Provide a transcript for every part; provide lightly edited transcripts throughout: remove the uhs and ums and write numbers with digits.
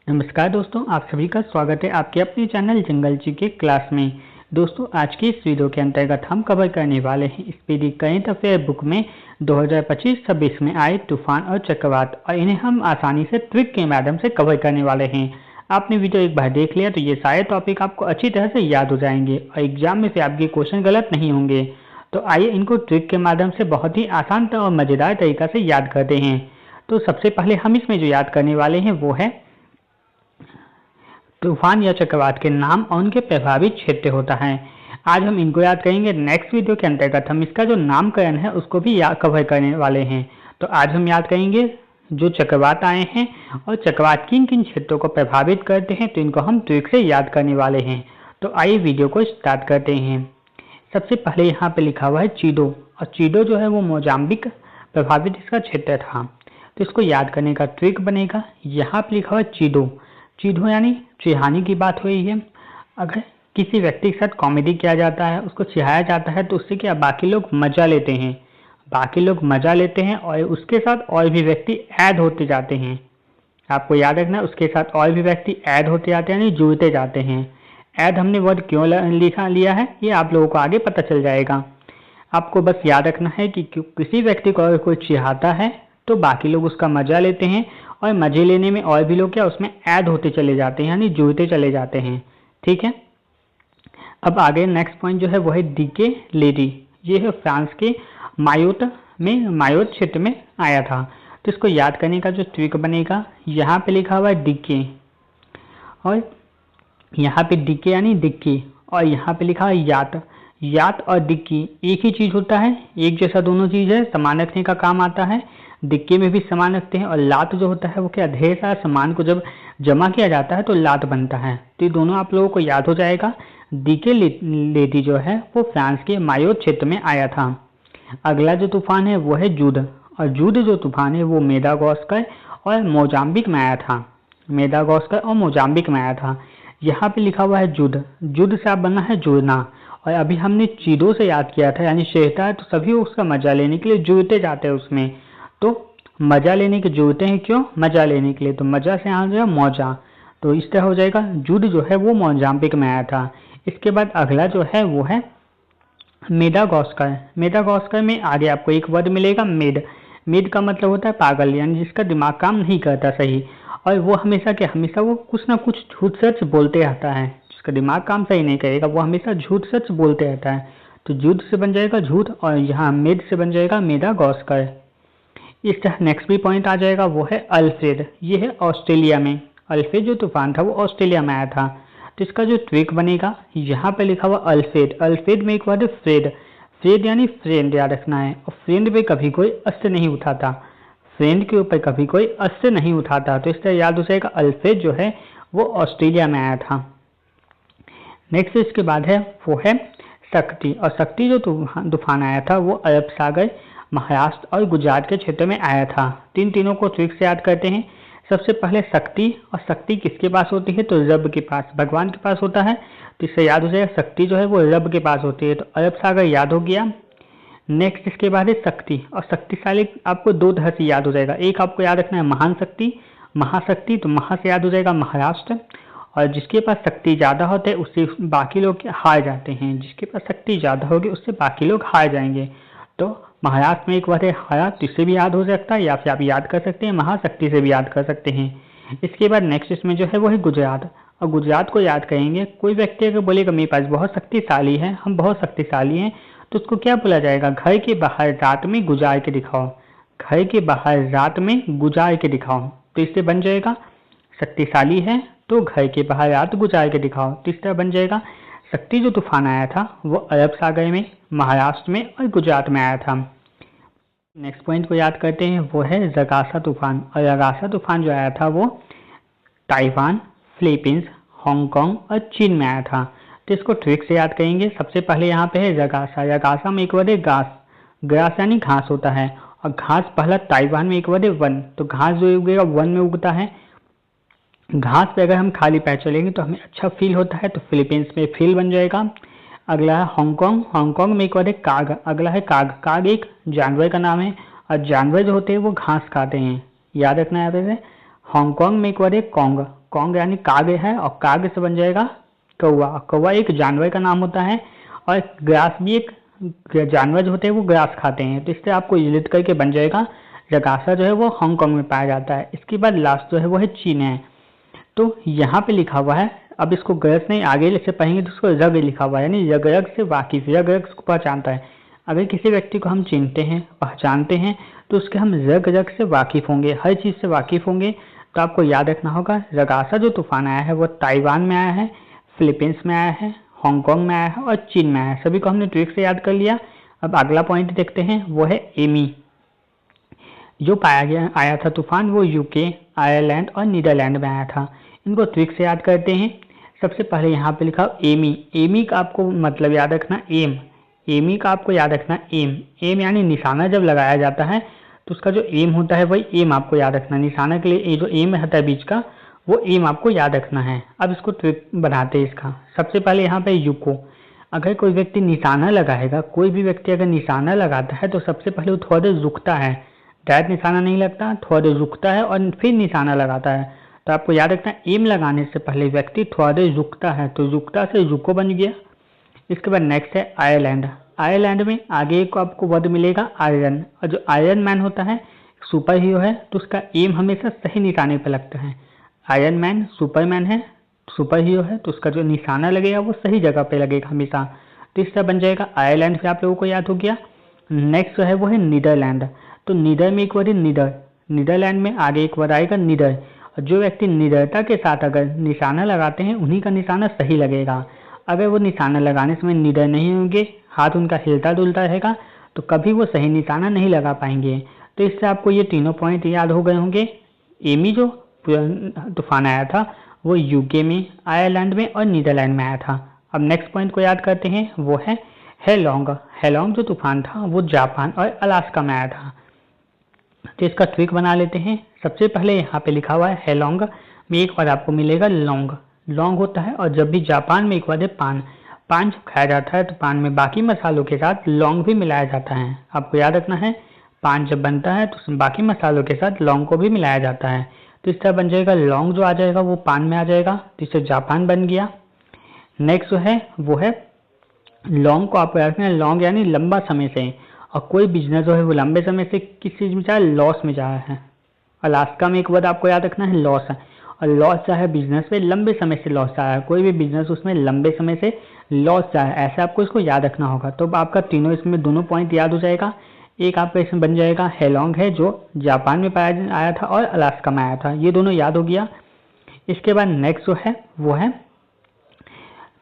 नमस्कार दोस्तों, आप सभी का स्वागत है आपके अपने चैनल जंगल जी के क्लास में। दोस्तों, आज की इस वीडियो के अंतर्गत हम कवर करने वाले हैं स्पीडी करंट अफेयर बुक में 2025-26 में आए तूफान और चक्रवात, और इन्हें हम आसानी से ट्रिक के माध्यम से कवर करने वाले हैं। आपने वीडियो एक बार देख लिया तो ये सारे टॉपिक आपको अच्छी तरह से याद हो जाएंगे और एग्जाम में से आपके क्वेश्चन गलत नहीं होंगे। तो आइए इनको ट्रिक के माध्यम से बहुत ही आसान और मज़ेदार तरीका से याद करते हैं। तो सबसे पहले हम इसमें जो याद करने वाले हैं वो है तूफान या चक्रवात के नाम और उनके प्रभावित क्षेत्र होता है। आज हम इनको याद करेंगे। नेक्स्ट वीडियो के अंतर्गत हम इसका जो नामकरण है उसको भी कवर करने वाले हैं। तो आज हम याद करेंगे जो चक्रवात आए हैं और चक्रवात किन किन क्षेत्रों को प्रभावित करते हैं, तो इनको हम ट्रिक से याद करने वाले हैं। तो आइए वीडियो को स्टार्ट करते हैं। सबसे पहले यहाँ पे लिखा हुआ है चीडो, और चीडो जो है वो मोजाम्बिक प्रभावित इसका क्षेत्र था। तो इसको याद करने का ट्रिक बनेगा, यहाँ पे लिखा हुआ है चीडो। चीडो यानी चिढ़ाने की बात हो रही है। अगर किसी व्यक्ति के साथ कॉमेडी किया जाता है, उसको चिढ़ाया जाता है, तो उससे क्या बाकी लोग मजा लेते हैं। बाकी लोग मजा लेते हैं और उसके साथ और भी व्यक्ति ऐड होते जाते हैं। आपको याद रखना, उसके साथ और भी व्यक्ति ऐड होते जाते हैं, यानी जुड़ते जाते हैं। ऐड हमने वर्ड क्यों लिया है ये आप लोगों को आगे पता चल जाएगा। आपको बस याद रखना है कि किसी व्यक्ति को अगर कोई चिढ़ाता है तो बाकी लोग उसका मजा लेते हैं, और मजे लेने में और भी लोग क्या उसमें ऐड होते चले जाते हैं, यानी जुड़ते चले जाते हैं। ठीक है, अब आगे नेक्स्ट पॉइंट जो है वो है डीके लेडी। ये है फ्रांस के मायोट क्षेत्र में आया था। तो इसको याद करने का जो ट्रिक बनेगा, यहाँ पे लिखा हुआ है डीके, और यहाँ पे डीके यानी डिक्की, और यहाँ पे लिखा है यात। यात और डिक्की एक ही चीज़ होता है, एक जैसा दोनों चीज़ है, सामान रखने का काम आता है। डिक्की में भी सामान रखते हैं, और लात जो होता है वो क्या ढेर सारा सामान को जब जमा किया जाता है तो लात बनता है। तो ये दोनों आप लोगों को याद हो जाएगा। डीके लेडी जो है वो फ्रांस के मायोट क्षेत्र में आया था। अगला जो तूफान है वो है जूड, और जूड जो तूफान है वो मेडागास्कर और मोजाम्बिक में आया था। मेडागास्कर और मोजाम्बिक में आया था। यहाँ पे लिखा हुआ है जुड। जुड से आप बनना है जुड़ना, और अभी हमने चीडो से याद किया था, यानी शेरता है, तो सभी उसका मजा लेने के लिए जुड़ते जाते हैं उसमें। तो मजा लेने के जुड़ते हैं, क्यों? मजा लेने के लिए। तो मजा से आ गया मौजा, तो इस तरह हो जाएगा। जुड जो है वो मोजाम्बिक में आया था। इसके बाद अगला जो है वो है मेडागास्कर। मेडागास्कर में आगे आपको एक वर्ड मिलेगा मेड। मेड का मतलब होता है पागल, यानी जिसका दिमाग काम नहीं करता सही, और वो हमेशा वो कुछ ना कुछ झूठ सच बोलते रहता है। जिसका दिमाग काम सही नहीं करेगा वो हमेशा झूठ सच बोलते रहता है। तो झूठ से बन जाएगा झूठ, और यहाँ मेड से बन जाएगा मेडागास्कर। इस तरह नेक्स्ट भी पॉइंट आ जाएगा, वो है अल्फ्रेड। ये है ऑस्ट्रेलिया में। अल्फ्रेड जो तूफान था वो ऑस्ट्रेलिया में आया था। तो इसका जो ट्रिक बनेगा, यहाँ पे लिखा हुआ अल्फ्रेड। अल्फ्रेड में एक वर्ड है फ्रेड। फ्रेड यानी फ्रेंड याद रखना है, और फ्रेंड पे कभी कोई अस्त्र नहीं उठाता। फ्रेंड के ऊपर कभी कोई अस्त्र नहीं उठाता। तो इस तरह याद हो जाएगा, अल्फ्रेड जो है वो ऑस्ट्रेलिया में आया था। नेक्स्ट इसके बाद है वो है शक्ति, और शक्ति जो तूफान आया था वो अरब सागर, महाराष्ट्र और गुजरात के क्षेत्र में आया था। तीनों को ट्रिक से याद करते हैं। सबसे पहले शक्ति, और शक्ति किसके पास होती है? तो रब के पास, भगवान के पास होता है। तो इससे याद हो जाएगा शक्ति जो है वो रब के पास होती है। तो अरब सागर याद हो गया। नेक्स्ट इसके बाद है शक्ति, और शक्तिशाली आपको दो तरह से याद हो जाएगा। एक आपको याद रखना है महान शक्ति, महाशक्ति, तो महा से याद हो जाएगा महाराष्ट्र, और जिसके पास शक्ति ज़्यादा होते हैं उससे बाकी लोग हार जाते हैं। जिसके पास शक्ति ज़्यादा होगी उससे बाकी लोग हार जाएंगे। तो महाराष्ट्र में एक वर्ड है हारा, तो इससे भी याद हो सकता है, या फिर आप याद कर सकते हैं महाशक्ति से भी याद कर सकते हैं। इसके बाद नेक्स्ट इसमें जो है वो है गुजरात, और गुजरात को याद करेंगे। कोई व्यक्ति अगर बोलेगा मेरे पास बहुत शक्तिशाली है, हम बहुत शक्तिशाली हैं, तो उसको क्या बोला जाएगा? घर के बाहर रात में गुजार के दिखाओ। घर के बाहर रात में गुजार के दिखाओ। तो इससे बन जाएगा शक्तिशाली है तो घर के बाहर रात गुजार के दिखाओ। तो इस तरह बन जाएगा शक्ति जो तूफान आया था वो अरब सागर में, महाराष्ट्र में और गुजरात में आया था। नेक्स्ट पॉइंट को याद करते हैं, वो है रगासा तूफान, और रगासा तूफान जो आया था वो ताइवान, फिलीपींस, हांगकांग और चीन में आया था। तो इसको ट्रिक से याद करेंगे। सबसे पहले यहाँ पे है रगासा। रगासा में एक वर्ड है घास। ग्रास यानी घास होता है, और घास पहला ताइवान में एक वर्ड है वन। तो घास जो उगेगा वन में उगता है। घास पे अगर हम खाली पैर चलेंगे तो हमें अच्छा फील होता है, तो फिलीपींस में फील बन जाएगा। अगला है हांगकांग। हांगकांग में एक वर्ड है काग। अगला है काग। काग एक जानवर का नाम है, और जानवर जो होते हैं वो घास खाते हैं, याद रखना है यहाँ पे। हांगकांग में एक वर्ड है कॉन्ग, कॉन्ग यानी काग है और काग से बन जाएगा कौवा। कौवा एक जानवर का नाम होता है और ग्रास भी एक जानवर जो होते हैं वो ग्रास खाते हैं, तो इससे आपको इजलित करके बन जाएगा रगासा जो है वो हांगकांग में पाया जाता है। इसके बाद लास्ट जो है वो है चीन है। तो यहाँ पे लिखा हुआ है, अब इसको गलत नहीं आगे से पढ़ेंगे तो उसको रग लिखा हुआ है, यानी रग रग से वाकिफ, रग रग को पहचानता है। अगर किसी व्यक्ति को हम चिनते हैं पहचानते हैं तो उसके हम रग रग से वाकिफ होंगे, हर चीज़ से वाकिफ होंगे। तो आपको याद रखना होगा रगासा जो तूफान आया है वो ताइवान में आया है, फिलीपींस में आया है, हांगकांग में आया है और चीन में आया है। सभी को हमने ट्रिक से याद कर लिया। अब अगला पॉइंट देखते हैं, वो है एमी। जो आया था तूफान वो यूके, आयरलैंड और नीदरलैंड में आया था। इनको ट्रिक से याद करते हैं। सबसे पहले यहाँ पे लिखा एमी, एमी का आपको मतलब याद रखना एम, एमी का आपको याद रखना एम, एम यानी निशाना जब लगाया जाता है तो उसका जो एम होता है वही एम आपको याद रखना। निशाना के लिए ये जो एम होता है बीच का वो एम आपको याद रखना है। अब इसको ट्रिक बनाते हैं इसका। सबसे पहले यहाँ पे यूको, अगर कोई व्यक्ति निशाना लगाएगा, कोई भी व्यक्ति अगर निशाना लगाता है तो सबसे पहले वो थोड़ा देर रुकता है, डायरेक्ट निशाना नहीं लगता, थोड़ा देर रुकता है और फिर निशाना लगाता है। तो आपको याद रखना एम लगाने से पहले व्यक्ति थोड़ा देर रुकता है, तो रुकता से रुको बन गया। इसके बाद नेक्स्ट है आयरलैंड। आयरलैंड में आगे एक आपको वर्ड मिलेगा आयरन, और जो आयरन मैन होता है सुपर हीरो है तो उसका एम हमेशा सही निशाने पर लगता है। आयरन मैन सुपरमैन है, सुपर हीरो है तो उसका जो निशाना लगेगा वो सही जगह पे लगेगा हमेशा। तो इससे बन जाएगा आयरलैंड, फिर आप लोगों को याद हो गया। नेक्स्ट जो है वो है नीदरलैंड। तो नीदर में एक वर्ड है नीदर, नीदरलैंड में आगे एक वर्ड आएगा नीदर। और जो व्यक्ति निडरता के साथ अगर निशाना लगाते हैं उन्हीं का निशाना सही लगेगा। अगर वो निशाना लगाने समय निडर नहीं होंगे, हाथ उनका हिलता डुलता रहेगा, तो कभी वो सही निशाना नहीं लगा पाएंगे। तो इससे आपको ये तीनों पॉइंट याद हो गए होंगे। एमी जो तूफान आया था वो यूके में, आयरलैंड में और नीदरलैंड में आया था। अब नेक्स्ट पॉइंट को याद करते हैं, वो है हेलोंग। हेलोंग जो तूफान था वो जापान और अलास्का में आया था। तो इसका ट्रिक बना लेते हैं। सबसे पहले यहाँ पे लिखा हुआ है हेलोंग में एक बार आपको मिलेगा लौंग, लौंग होता है। और जब भी जापान में एक बार है पान, पान जब खाया जाता है तो पान में बाकी मसालों के साथ लौंग भी मिलाया जाता है। आपको याद रखना है पान जब बनता है तो उसमें बाकी मसालों के साथ लौंग को भी मिलाया जाता है। तो इस तरह बन जाएगा लौंग जो आ जाएगा वो पान में आ जाएगा, तो इससे जापान बन गया। नेक्स्ट जो है वो है लौंग को आप याद रखना है, लौंग यानी लंबा समय से, और कोई बिजनेस जो है वो लंबे समय से किस चीज़ में जा रहा है, लॉस में जा रहा है। अलास्का में एक वर्ड आपको याद रखना है लॉस है, और लॉस जो है बिजनेस में लंबे समय से लॉस जा रहा है, कोई भी बिजनेस उसमें लंबे समय से लॉस जा रहा है, ऐसे आपको इसको याद रखना होगा। तो आपका तीनों इसमें दोनों पॉइंट याद हो जाएगा। एक आपका इसमें बन जाएगा हेलोंग है जो जापान में पाया आया था और अलास्का में आया था, ये दोनों याद हो गया। इसके बाद नेक्स्ट जो है वो है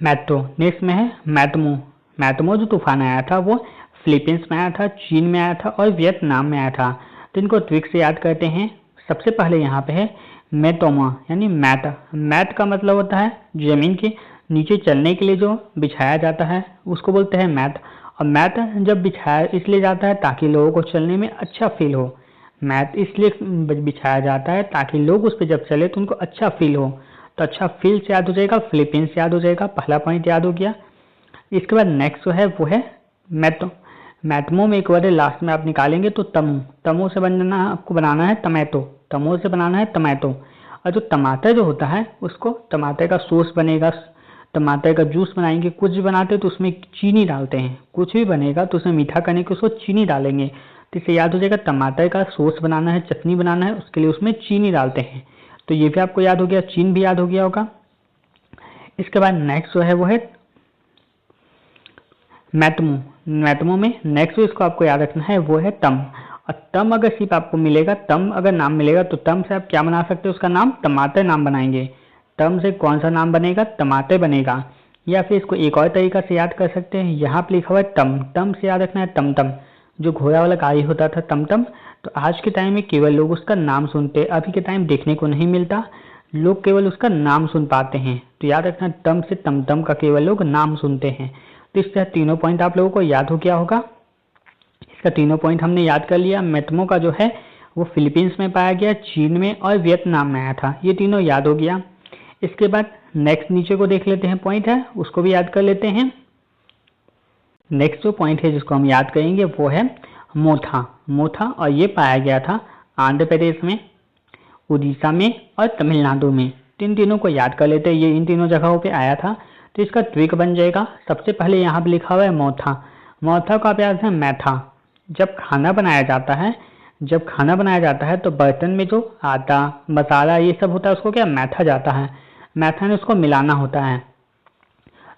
मैट्रो। नेक्स्ट में है मैटमो। मैटमो जो तूफान आया था वो फिलीपींस में आया था, चीन में आया था और वियतनाम में आया था। तो इनको ट्रिक से याद करते हैं। सबसे पहले यहाँ पे है मेटोमा यानी मैट। मैट का मतलब होता है जमीन के नीचे चलने के लिए जो बिछाया जाता है उसको बोलते हैं मैट। और मैट जब बिछाया इसलिए जाता है ताकि लोगों को चलने में अच्छा फील हो। मैट इसलिए बिछाया जाता है ताकि लोग उस पर जब चले तो उनको अच्छा फील हो। तो अच्छा फील से याद हो जाएगा, फिलीपींस याद हो जाएगा, पहला पॉइंट याद हो गया। इसके बाद नेक्स्ट जो है वो है मैटो। मैटमो में एक वर्ड लास्ट में आप निकालेंगे तो तमो, तमो से बनना आपको बनाना है टमाटो, तमो से बनाना है टमाटो। और जो टमाटर जो होता है उसको टमाटर का सॉस बनेगा, टमाटर का जूस बनाएंगे, कुछ भी बनाते हैं तो उसमें चीनी डालते हैं, कुछ भी बनेगा तो उसमें मीठा करने के उसको चीनी डालेंगे। तो इससे याद हो जाएगा टमाटर का सॉस बनाना है, चटनी बनाना है, उसके लिए उसमें चीनी डालते हैं। तो ये भी आपको याद हो गया, चीन भी याद हो गया होगा। इसके बाद नेक्स्ट जो है वो है मैटमो। मैटमो में नेक्स्ट जो इसको आपको याद रखना है वो है तम। और तम अगर सिर्फ आपको मिलेगा, तम अगर नाम मिलेगा तो तम से आप क्या बना सकते हैं, उसका नाम टमाटर नाम बनाएंगे। तम से कौन सा नाम बनेगा, टमाटर बनेगा। या फिर इसको एक और तरीका से याद कर सकते हैं, यहाँ पे लिखा हुआ है तम, तम से याद रखना है टमटम, जो घोड़ा वाला गाड़ी होता था टमटम। तो आज के टाइम में केवल लोग उसका नाम सुनते, अभी के टाइम देखने को नहीं मिलता, लोग केवल उसका नाम सुन पाते हैं। तो याद रखना तम से टमटम का केवल लोग नाम सुनते हैं। तो इस तरह तीनों पॉइंट आप लोगों को याद हो गया होगा। इसका तीनों पॉइंट हमने याद कर लिया। मैटमो का जो है वो फिलीपींस में पाया गया, चीन में और वियतनाम में आया था, ये तीनों याद हो गया। इसके बाद नेक्स्ट नीचे को देख लेते हैं, पॉइंट है उसको भी याद कर लेते हैं। नेक्स्ट जो पॉइंट है जिसको हम याद करेंगे वो है मोथा। मोथा, और ये पाया गया था आंध्र प्रदेश में, उड़ीसा में और तमिलनाडु में। तीनों को याद कर लेते हैं, ये इन तीनों जगहों पे आया था। तो इसका ट्रिक बन जाएगा, सबसे पहले यहाँ पे लिखा हुआ है मौथा। मौथा का अभ्यास है मैथा। जब खाना बनाया जाता है तो बर्तन में जो आटा मसाला ये सब होता है उसको क्या मैथा जाता है, मैथा ने उसको मिलाना होता है।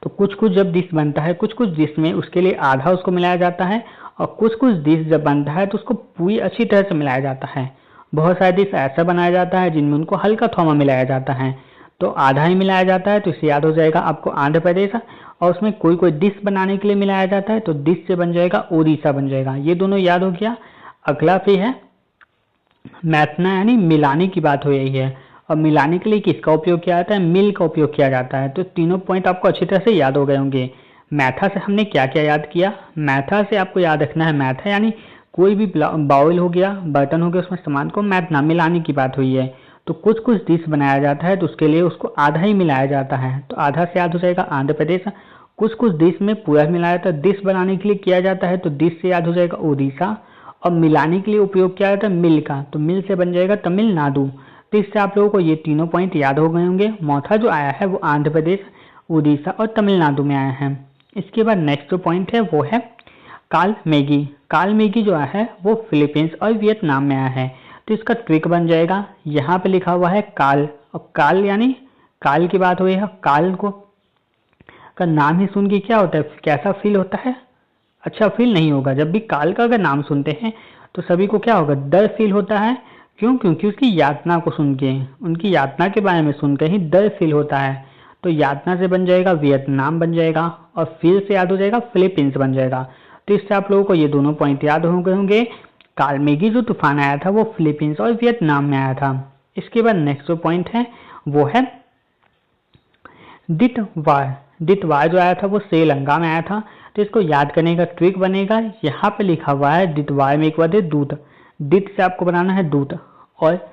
तो कुछ जब डिश बनता है, कुछ डिश में उसके लिए आधा उसको मिलाया जाता है, और कुछ डिश जब बनता है तो उसको पूरी अच्छी तरह से मिलाया जाता है। बहुत सारे डिश ऐसा बनाया जाता है जिनमें उनको हल्का थोड़ा मिलाया जाता है, तो आधा ही मिलाया जाता है। तो इससे याद हो जाएगा आपको आंध्र प्रदेश, और उसमें कोई डिश बनाने के लिए मिलाया जाता है तो डिश से बन जाएगा उड़ीसा बन जाएगा। ये दोनों याद हो गया। अगला फिर है मैथना, यानी मिलाने की बात हो रही है, और मिलाने के लिए किसका उपयोग किया जाता है, मिल का उपयोग किया जाता है। तो तीनों पॉइंट आपको अच्छी तरह से याद हो गए होंगे। मैथा से हमने क्या क्या याद किया, मैथा से आपको याद रखना है, मैथा यानी कोई भी बाउल हो गया, बर्तन हो गया, उसमें सामान को मैथना मिलाने की बात हुई है। तो कुछ डिश बनाया जाता है तो उसके लिए उसको आधा ही मिलाया जाता है, तो आधा से याद हो जाएगा आंध्र प्रदेश। कुछ डिश में पूरा मिलाया जाता है, डिश बनाने के लिए किया जाता है तो डिश से याद हो जाएगा उड़ीसा, और मिलाने के लिए उपयोग किया जाता है मिल का, तो मिल से बन जाएगा तमिलनाडु। तो इससे आप लोगों को ये तीनों पॉइंट याद हो गए होंगे। मौथा जो आया है वो आंध्र प्रदेश, उड़ीसा और तमिलनाडु में आया है। इसके बाद नेक्स्ट जो पॉइंट है वो है काल मैगी। काल मैगी जो आया है वो फिलीपींस और वियतनाम में आया है। तो इसका ट्रिक बन जाएगा, यहाँ पे लिखा हुआ है काल, और काल यानी काल की बात हुई है। काल को का नाम ही सुन के क्या होता है, कैसा फील होता है, अच्छा फील नहीं होगा। जब भी काल का अगर नाम सुनते हैं तो सभी को क्या होगा, डर फील होता है। क्यों? क्योंकि उसकी यातना को सुन के, उनकी यातना के बारे में सुनकर ही डर फील होता है। तो यातना से बन जाएगा वियतनाम बन जाएगा, और फील से याद हो जाएगा फिलीपींस बन जाएगा। तो इससे आप लोगों को ये दोनों पॉइंट याद हो गए होंगे। काल मैगी जो तूफान आया था वो फिलीपींस और वियतनाम में आया था। इसके बाद नेक्स्ट जो पॉइंट है वो है दितवार। दितवार जो आया था वो श्रीलंका में आया था। तो इसको याद करने का ट्रिक बनेगा, यहाँ पे लिखा हुआ है दितवार में एक वर्ड है दूत। दित से आपको बनाना है दूत। और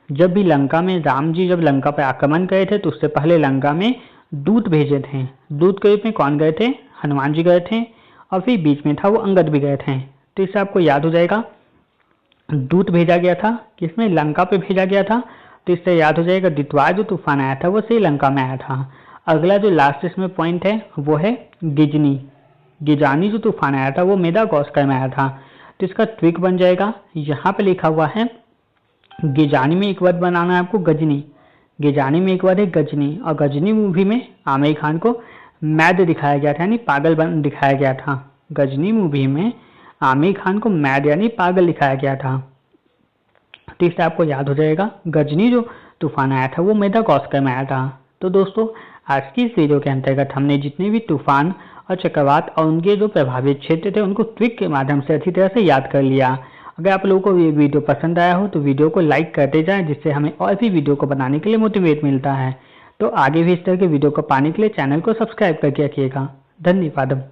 जब भी लंका में राम जी जब लंका पर आक्रमण करे थे तो उससे पहले लंका में दूत भेजे थे। दूत के रूप में कौन गए थे, हनुमान जी गए थे, और फिर बीच में था वो अंगद भी गए थे। तो इससे आपको याद हो जाएगा दूत भेजा गया था, किसमें, लंका पे भेजा गया था। तो इससे याद हो जाएगा दितवार जो तूफान आया था वो श्रीलंका में आया था। अगला जो लास्ट इसमें पॉइंट है वो है गिजनी। गिजानी जो तूफान आया था वो मेडागास्कर में आया था। तो इसका ट्रिक बन जाएगा, यहाँ पे लिखा हुआ है गिजानी में एक वर्ड बनाना है आपको गजनी। गिजानी में एक वर्ड है गजनी, और गजनी मूवी में आमिर खान को मैड दिखाया गया था, यानी पागल दिखाया गया था। गजनी मूवी में आमिर खान को मैड यानी पागल दिखाया गया था। तो इससे आपको याद हो जाएगा गजनी जो तूफान आया था वो मेडागास्कर में आया था। तो दोस्तों आज की इस वीडियो के अंतर्गत हमने जितने भी तूफान और चक्रवात और उनके जो प्रभावित क्षेत्र थे उनको ट्रिक के माध्यम से अच्छी तरह से याद कर लिया। अगर आप लोगों को ये वीडियो पसंद आया हो तो वीडियो को लाइक करते जाएं, जिससे हमें और भी वीडियो को बनाने के लिए मोटिवेट मिलता है। तो आगे भी इस तरह के वीडियो को पाने के लिए चैनल को सब्सक्राइब करके रखिएगा। धन्यवाद।